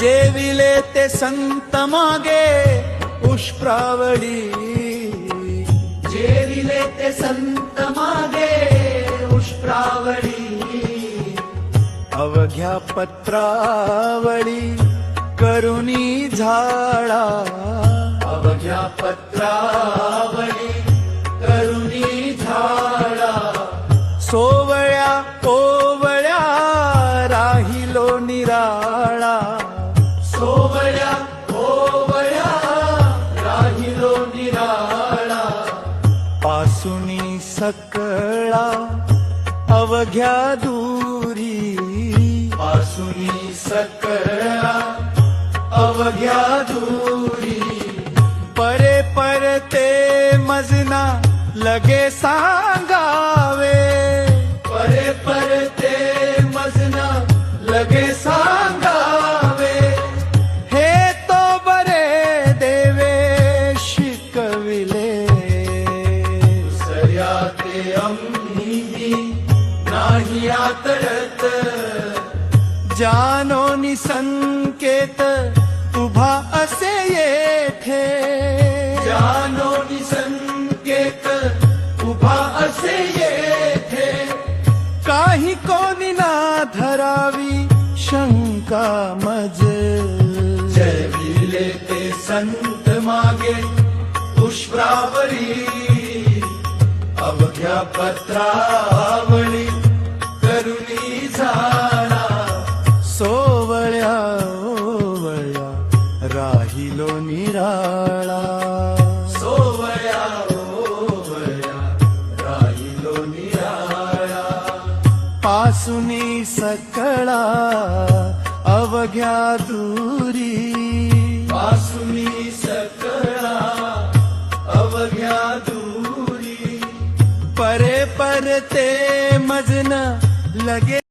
जेविले ते संत मागे पुष्पावळी, जेविले ते संत मागे पुष्पावळी, अवघ्या पत्रावळी करुणी झाडा, अवघ्या पत्रावळी करुणी झाडा, सोवळ्या ओवळ्या राहिलो निराळा, सोवळ्या ओवळ्या राहिलो निराळा, पासूनी सकळा अवघ्या दूरी, पासूनी सकळा अवघ्या दूरी, परे परते मजना लगे सांगावे, परे परते मजना लगे सांगावे, हे तो बरे देवे शिकविले, दुसऱ्या ते आम्ही नाही आतडत, जानोनी संकेत उभा असे येथे, जानोनी संकेत उभा असे येथे, काही कोणी ना धरावी शंका मज, जेविले ते संत मागे पुष्पावळी, अवघ्या पत्रावळी करुणी झाडा, सोवळ्या ओवळ्या राहिलो निराळा, सोवळ्या ओवळ्या राहिलो निराळा, पासूनी सकळा अवघ्या दूरी, पासूनी सकळा अवघ्या दूरी, परे परते मजन लगे